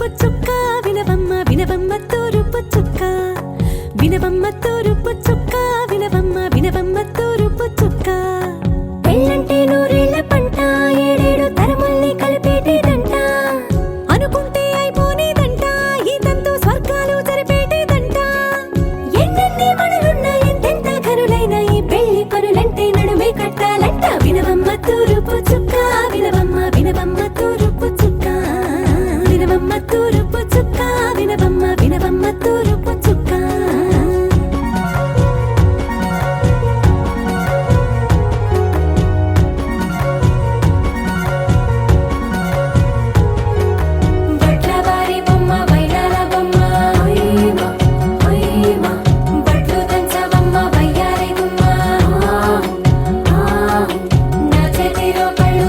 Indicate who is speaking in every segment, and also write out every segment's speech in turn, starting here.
Speaker 1: తూరుపు చుక్క వినవమ్మ వినవమ్మ తూరుపు చుక్క వినవమ్మ తూరుపు చుక్క వినవమ్మ వినవమ్మ తూరుపు చుక్క పెళ్ళంటే నూరేళ్ల పంట ఏడేడు తరముల్ని కలిపేటేదంట అనుకుంటే అయిపోనేదంట ఈ తంతు స్వర్గాలు జరిపేటేదంట ఎన్నెన్ని మనులున్న ఎంతెంత కరులైన ఈ పెళ్లి పనులంటే నడుమే కట్టాలంట వినవమ్మ తూరుపు చుక్క వినవమ్మ వినవమ్మ తూరుపు చుక్క వినవమ్మ తూరుపు చుక్క వినవమ్మ వినవమ్మ తూరుపు చుక్క బట్లవారి బొమ్మ వైరాల బొమ్మ బట్లు దంచవమ్మ వయ్యారి గుమ్మ నా చేతిలో కళ్ళు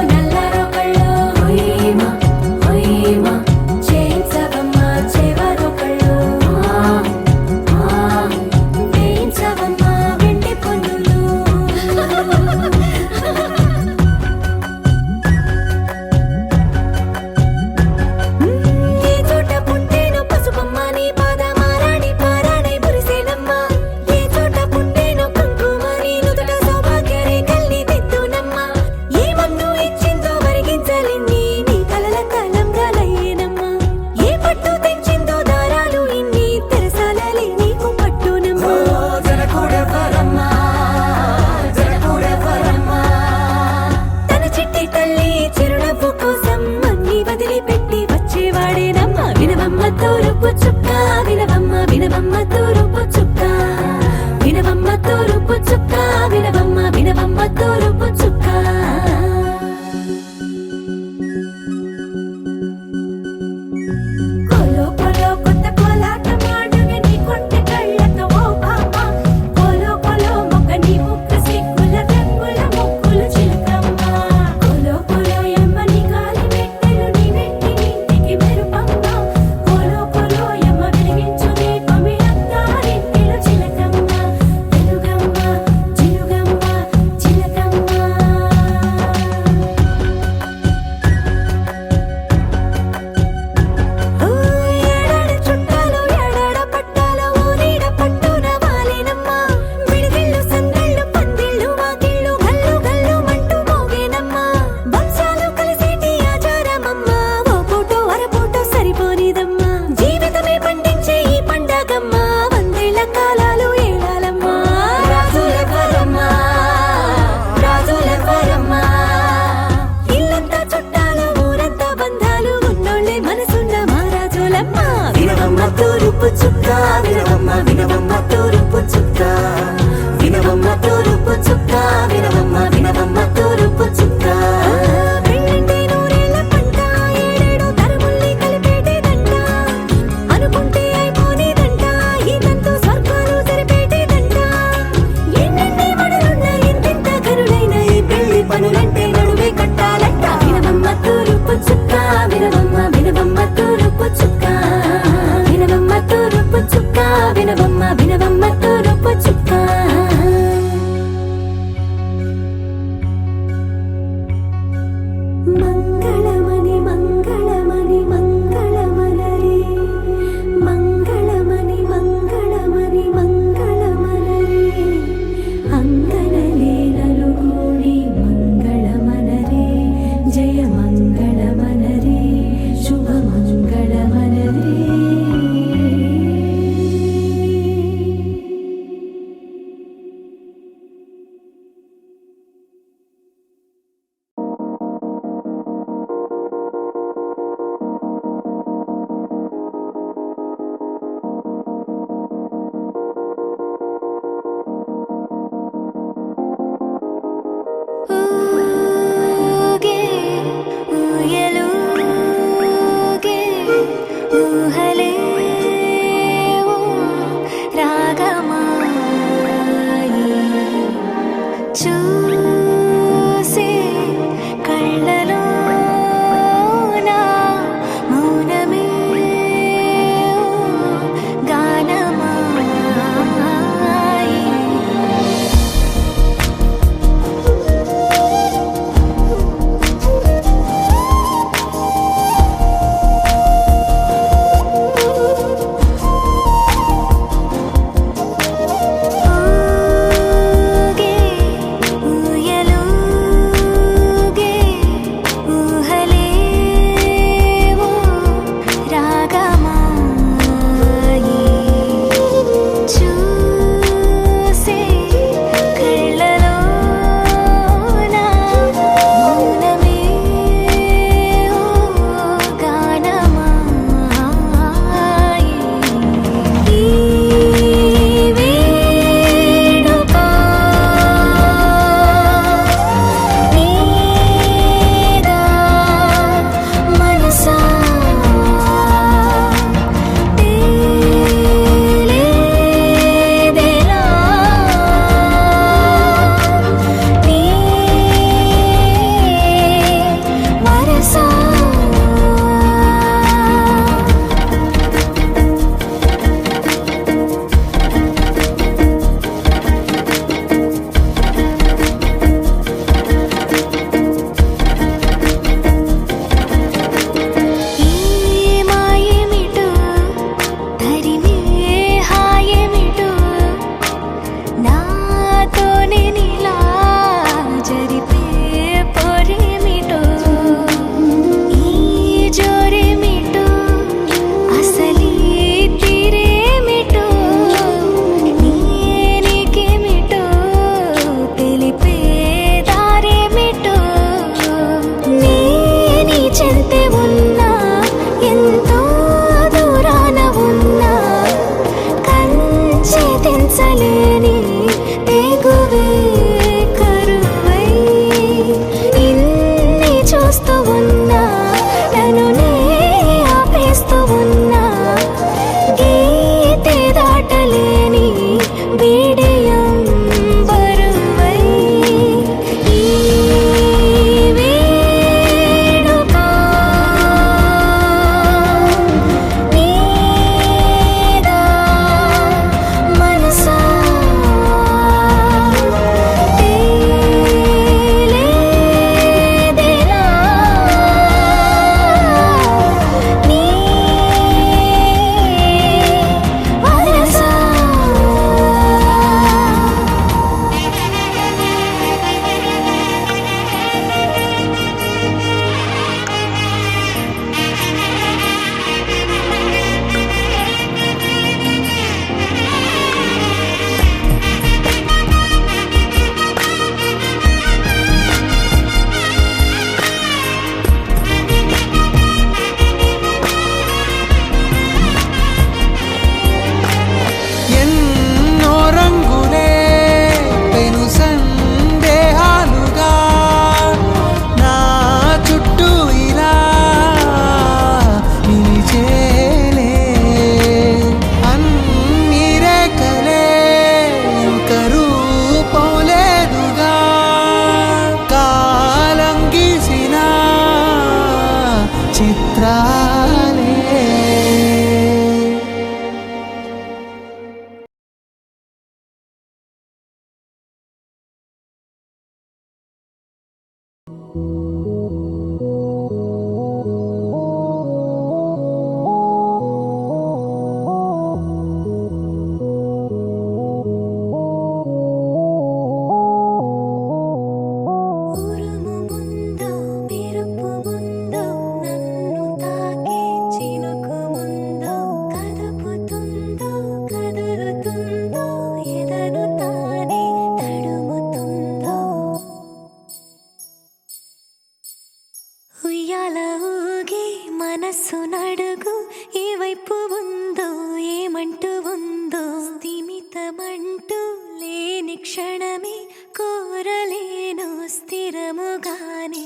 Speaker 1: మనసు నడుగు ఏ వైపు ఉందో ఏమంటూ ఉందో స్థిమితమంటూ లేని క్షణమే కోరలేను స్థిరముగానే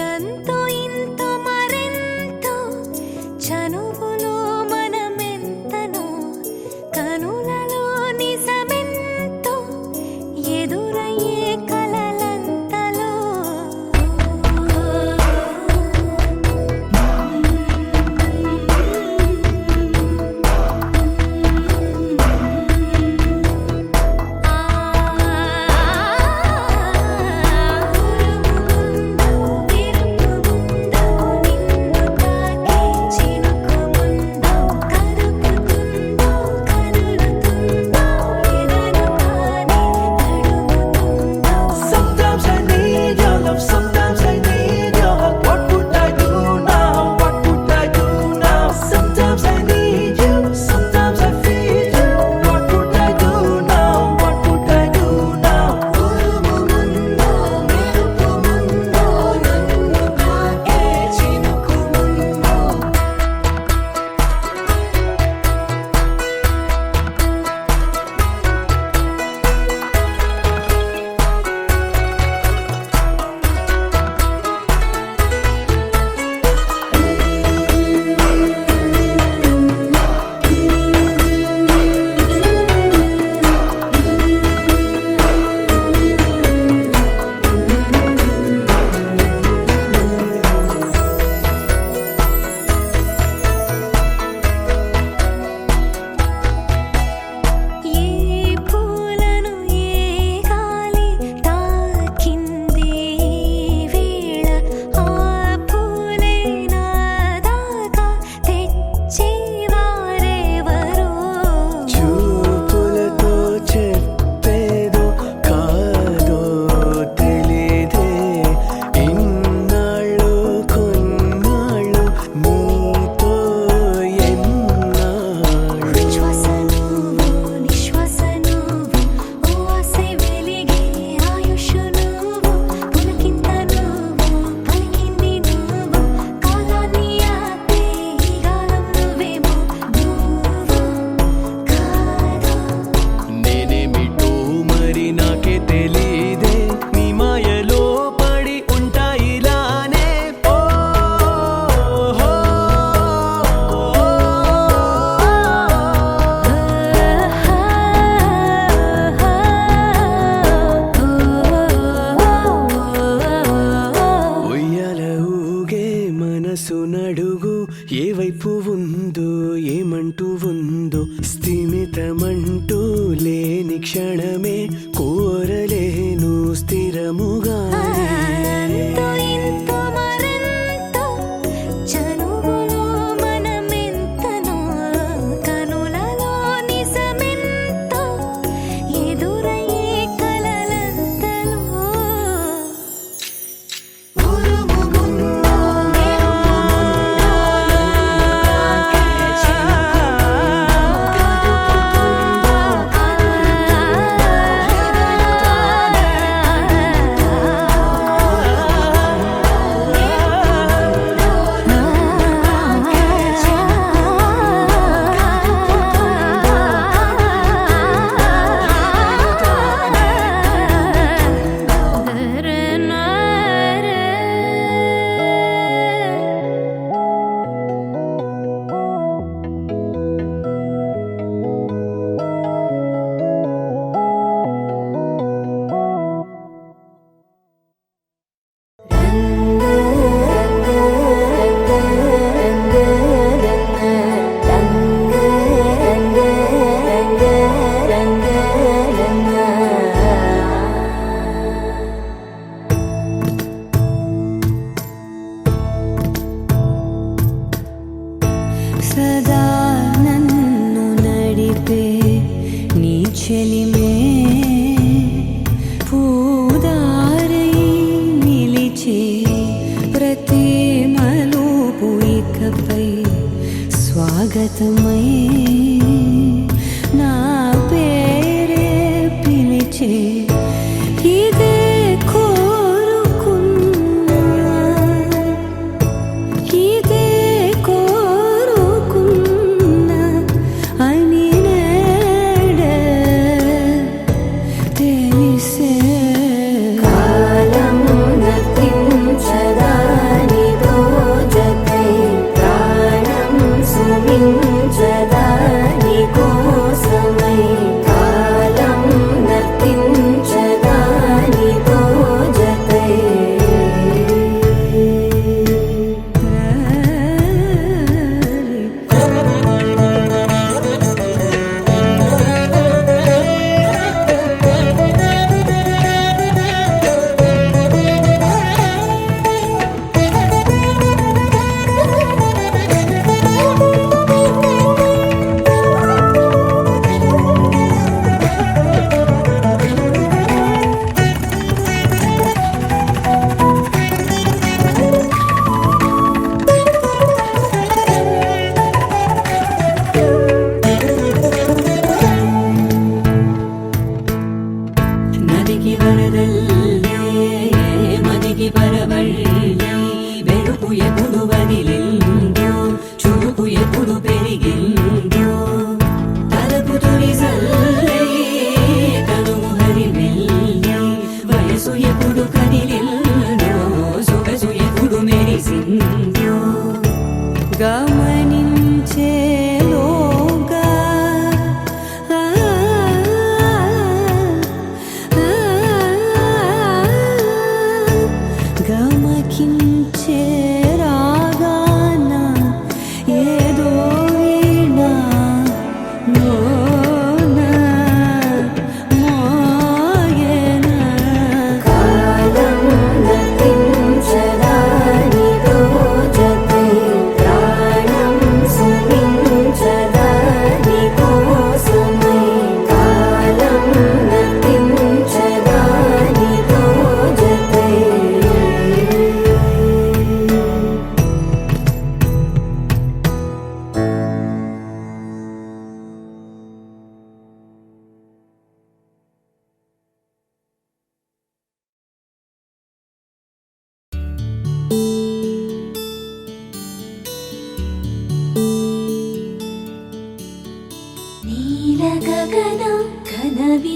Speaker 1: అంతో ఇంతో మరెంతో చనువులో మనమెంతనో కనులలో నిజమెంతో ఎదురయ్యే కలలంతలో
Speaker 2: నడుగు ఏ వైపు ఉందో ఏమంటూ ఉందో స్థిమితమంటూ లేని క్షణమే కోరలేను స్థిరముగా
Speaker 1: సదా నన్ను నడిపే నీ చెలిమే పూదారై నిలిచే ప్రతి మలుపు ఇకపై స్వాగతమై నా పేరే పిలిచే ఇదే కోరుకున్నా ఇదే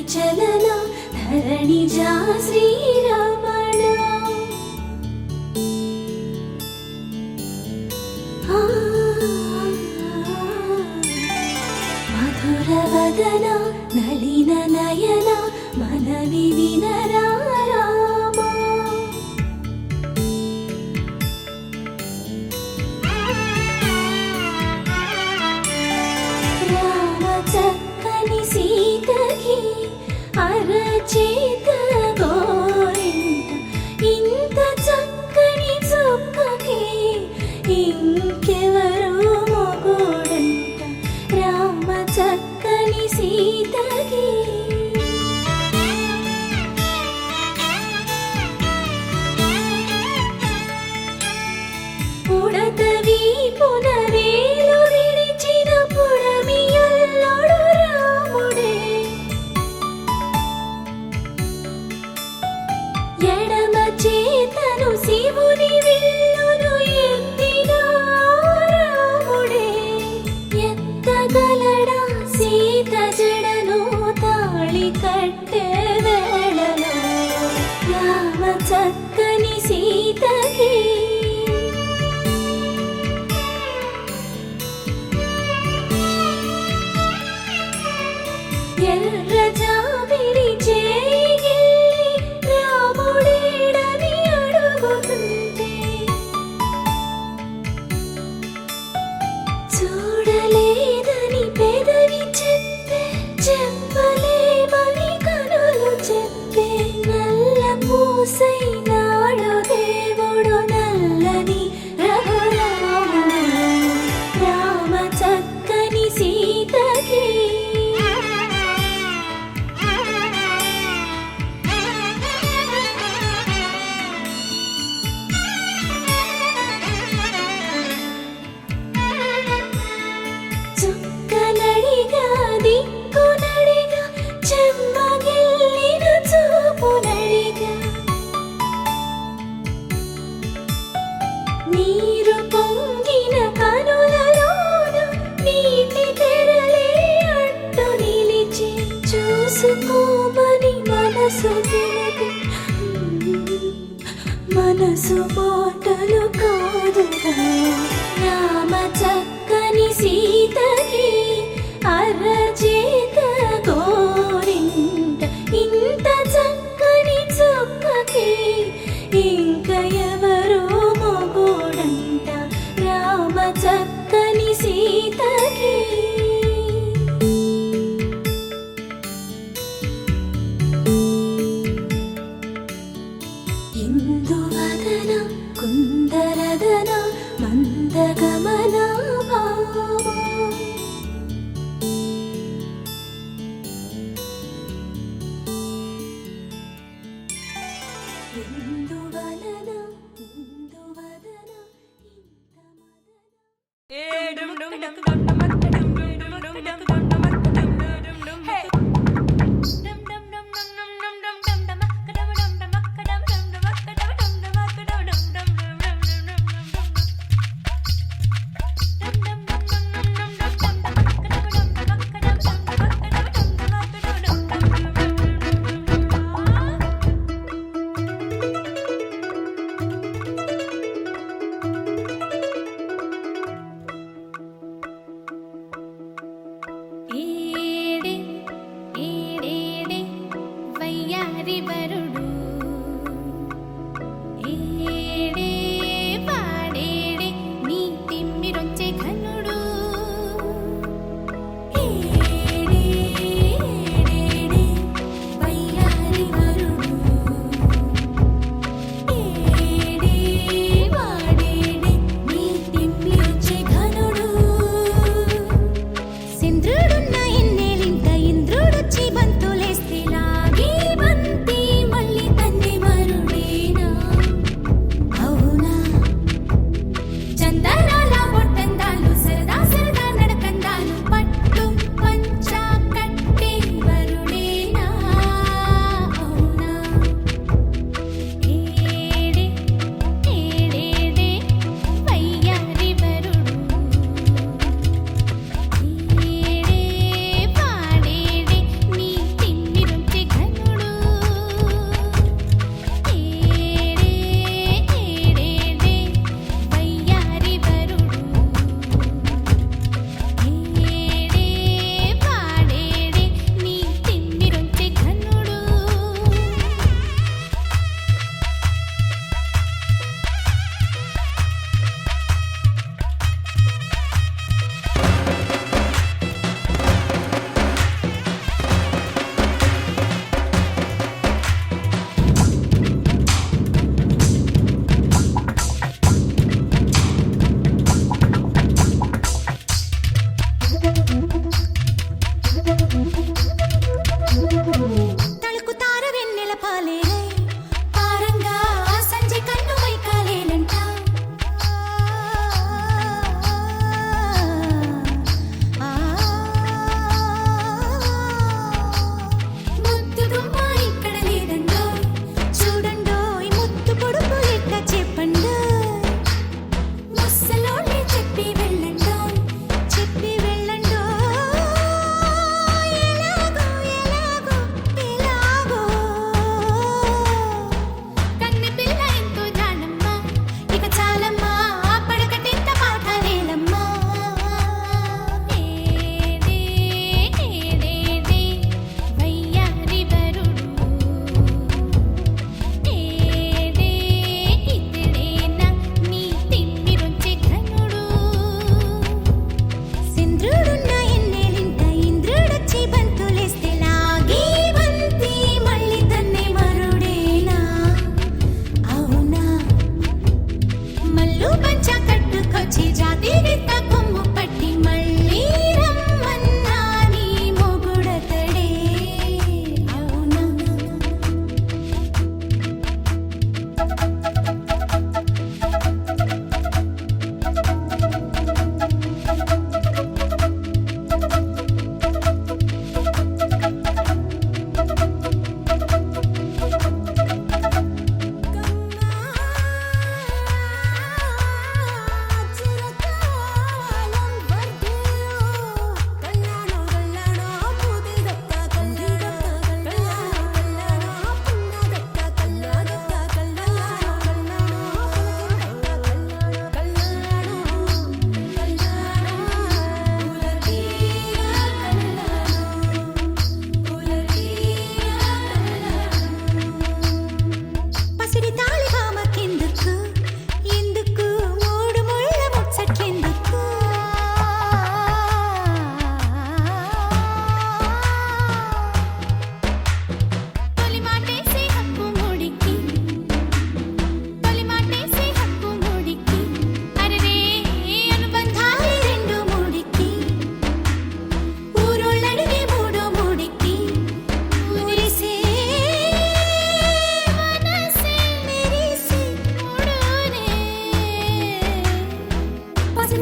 Speaker 1: చలన ధరణిజా శ్రీరమణ మధుర వదన నళిన నయన మనవి వినరా రామా రామ చక్కని సీతకి అరచేత గోరింట ఇంత చక్కని చుక్కకి ఇంకెవరు మొగుడంట రామ చక్కని సీతకి ఉడత వీపున వేలు విడిచిన పుడమియల్లుడు రాముడే ఎడమ చేతను శివుని విల్లును ఎత్తిన రాముడే ఎత్తగలడా సీత జడను తాళి కట్టే వేళలో రామ చక్కని సీతకి ఎర్ర జాబిలి చేయి రాముడేడని అడుగుతుంటే చూడలేదని పెదవి చెప్పే చెప్పలేమని కనులు చెప్పే నల్ల పూసై నాడు దేవుడు నల్లని రఘురాముడు రామ చక్కని సీతకి చుక్కనడిగా దిక్కునడిగా చెమ్మగిల్లిన చూపునడిగా నీరు పొంగిన కనులలోన నీటి తెరలే అడ్డు నిలిచి చూసుకోమని మనసు తెలిపి మనసు మాటలు కాదుగా రామ చక్కని సీతకి అరచేత గోరింట ఇంత చక్కని చుక్కకి ఇంక ఎవరు మొగుడంట రామ చక్కని సీతకి ఇందువదన కుందరదన మందగమన భామ ఇందువలన ఇందువదన ఇంత మదన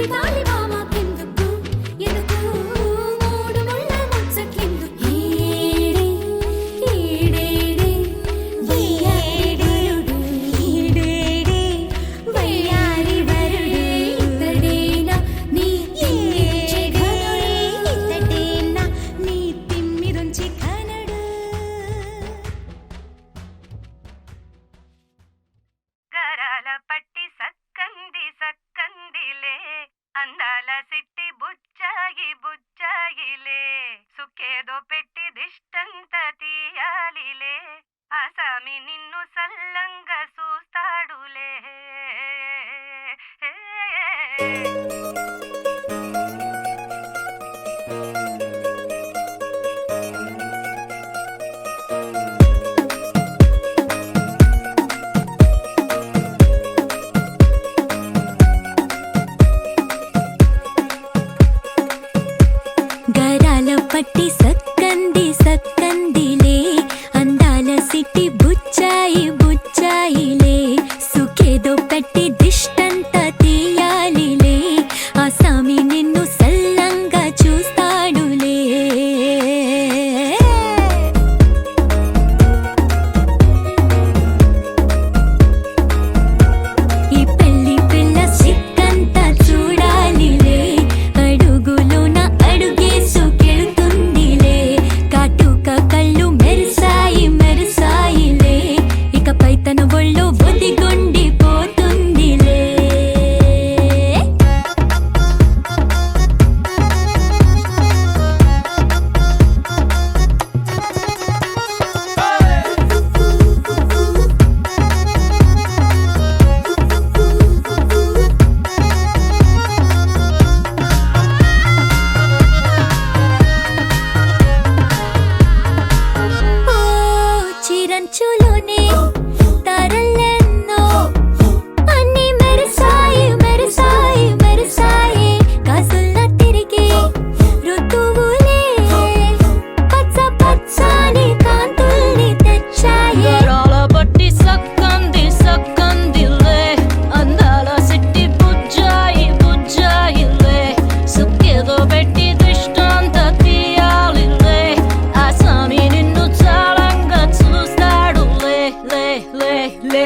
Speaker 1: ముడి తాళి మామకెందుకు ఎందుకు మూడు ముళ్ళ ముచ్చట్లెందుకు ఈడే ఈడేడే వయ్యారుడు ఈడేడే వయ్యారి వరుడు ఇతడేనా నీ తిమ్మిరుంచి ఘనుడు ఇతడేనా నీ తిమ్మిరుంచి ఘనుడు
Speaker 3: గరాల పట్టి సక్కంది సక్కందిలే అందాల సిట్టి బుచ్చాయి బుచ్చాయిలే సుక్కేదో పెట్టి దిష్టంత తీయాలిలే ఆసామి నిన్ను సల్లంగా చూస్తాడులే
Speaker 1: గరాల పట్టి సక్కంది సక్కందిలే అందాల సిట్టి బుచ్చాయి బుచ్చాయిలే సుఖేదో పెట్టి దిష్టంత తీయాలిలే ఆ సామి నిన్ను సల్లంగా చూస్తాడులే ఈ పెళ్లి పిల్ల సిక్కంతా చూడాలిలే అడుగులోన అడుగేసుకెళ్తుందిలే కాటుక కళ్ళు మెరిసాయి మెరిసాయిలే ఇకపై తన ఒళ్ళో ఒదిగొండిపోతుందిలే ఓ చిరంచులోనే తారలెన్నో అన్నీ మెరిసాయి మెరిసాయి మెరిసాయి కాసుల్లా తిరిగి ఋతువులే పచ్చ పచ్చని కాంతుల్ని తెచ్చాయి
Speaker 4: గరాల పట్టి సక్కంది సక్కందిలే అందాల సిట్టి బుజ్జాయి బుజ్జాయిలే సుక్కేదో పెట్టి దిష్టంత తీయాలిలే ఆ సామి నిన్ను చాలంగా చూస్తాడు లే లే లే లే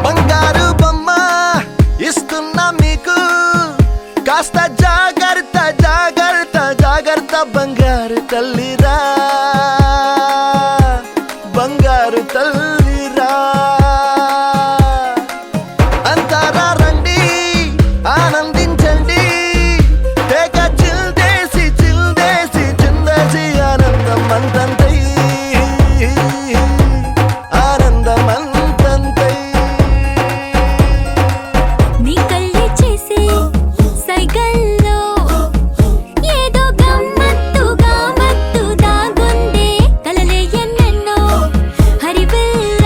Speaker 2: బంగారు బొమ్మ ఇస్తున్నా మీకు కాస్త జాగ్రత్త జాగ్రత్త జాగ్రత్త బంగారు తల్లిరా బంగారు తల్లిరా అంతారా రండి ఆనందించండి తెగ చిల్దేసి చిల్దేసి చిందేసి ఆనందం అంతంతై ఆనందం అంతంతై
Speaker 1: నీ కళ్ళే చేసే సైగల్లో ఏదో గమ్మత్తు దాగుందే కలలే ఎన్నెన్నో హరివిల్లు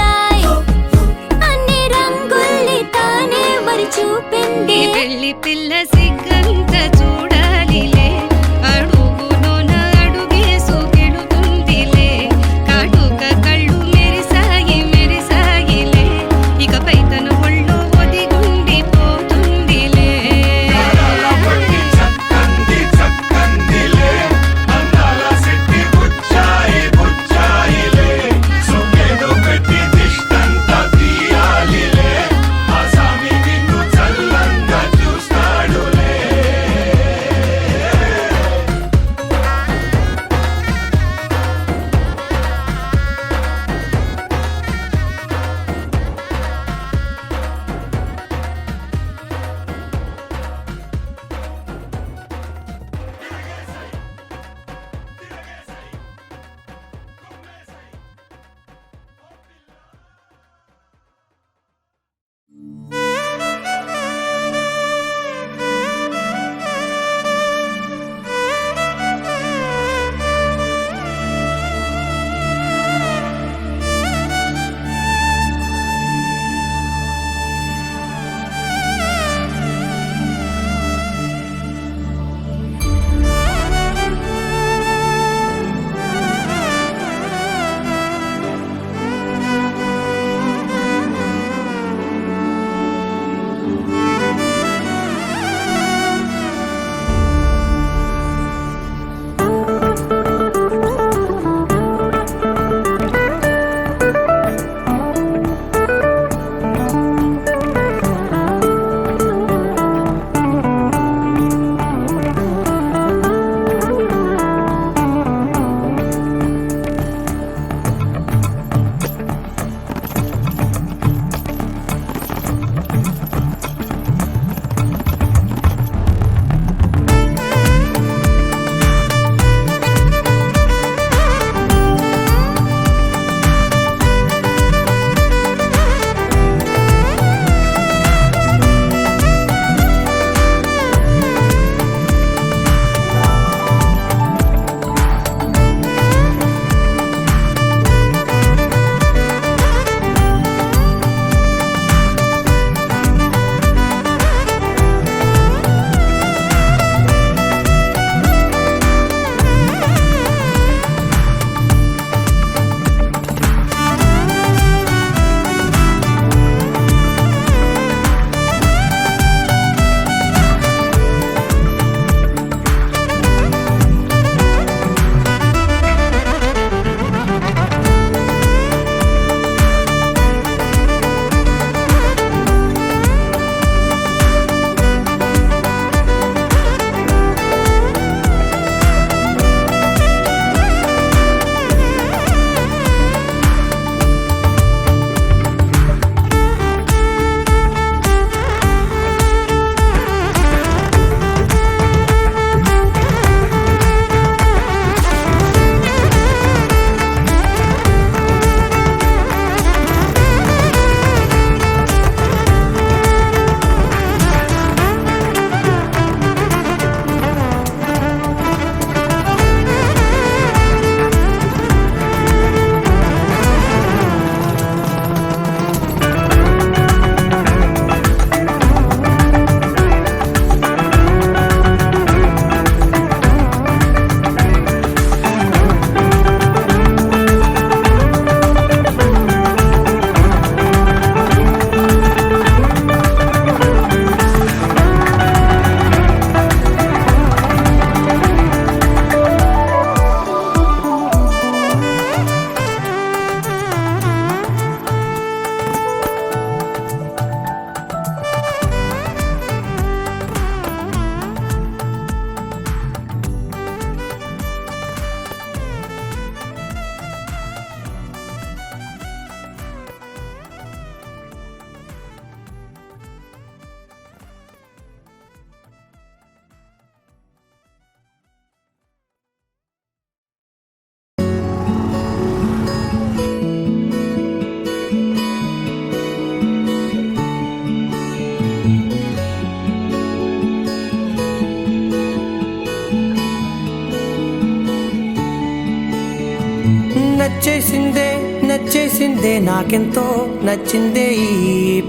Speaker 5: నచ్చేసిందే నాకెంతో నచ్చిందే ఈ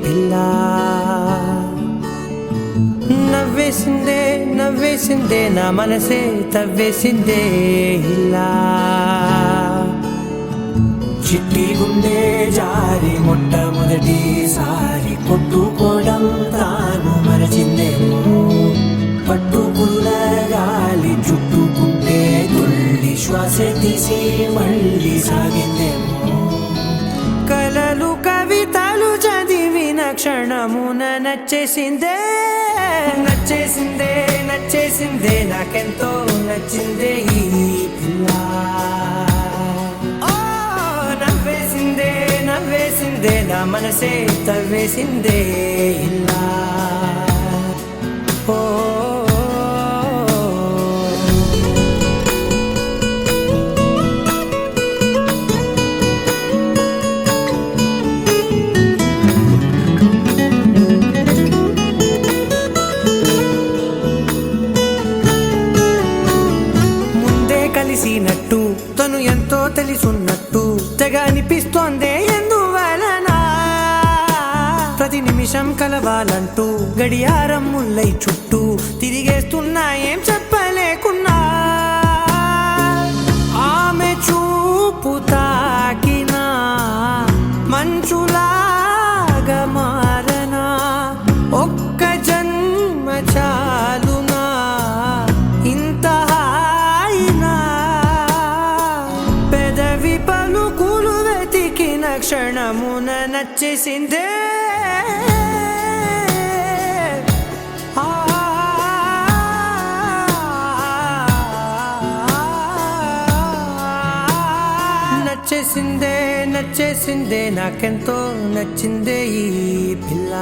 Speaker 5: పిల్ల నవ్వేసిందే నవ్వేసిందే నా మనసే తవ్వేసిందే ఇలా చిట్టి గుండె జారి మొట్టమొదటిసారి కొట్టుకోవడం తాను మరచిందేమో పట్టుకున్న గాలి చుట్టుకుంటే తుళ్ళి శ్వాస తీసి మళ్ళీ సాగిందేమో కలలు కవితలు చదివిన క్షణమున నచ్చేసిందే నచ్చేసిందే నచ్చేసిందే నాకెంతో నచ్చిందే ఈ పిల్ల నవ్వేసిందే నవ్వేసిందే నా మనసే తవ్వేసిందే ఇలా ఓ కలిసినట్టు తను ఎంతో తెలుసున్నట్టు తెగ అనిపిస్తోందే ఎందువలన ప్రతి నిమిషం కలవాలంటూ గడియారం ముల్లై చుట్టూ తిరిగేస్తున్నా ఏం చెప్పలేకున్నా ఆమె చూపు తాకినా మంచులాగా మారనా ఒక్క జన్మ చాలునా ఇంత పెదవి పలుకులు వెతికిన క్షణమున నచ్చేసిందే నచ్చేసిందే నచ్చేసిందే నాకెంతో నచ్చిందే ఈ పిల్ల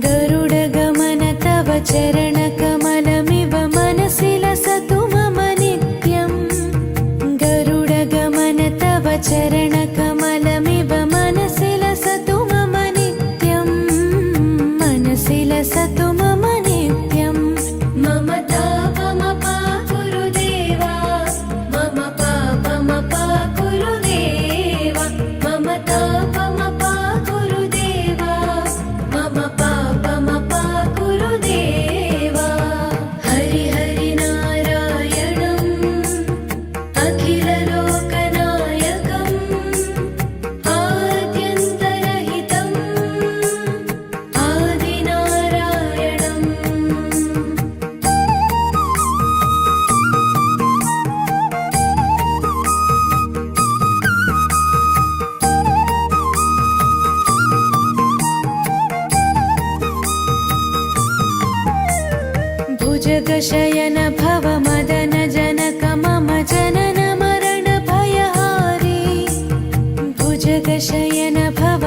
Speaker 1: गरुडगमन तव चरणकमलमिव मनसि लसतु मम नित्यम् गरुडगमन तव चरणकमलमिव मनसि लसतु मम नित्यम् मनसि लसतु मम नित्यम् मम तापमपा गुरुदेवा मम पापमपा गुरुदेवा मम तापमपा गुरुदेवा मम पापमपा गुरुदेवा हरि हरि नारायणम् अखिललोकनायकम् आद्यन्तरहितम् आदिनारायणम् भुजगशयन भव मदन जनक मम जनन मरण भयहारी भुजगशयन भव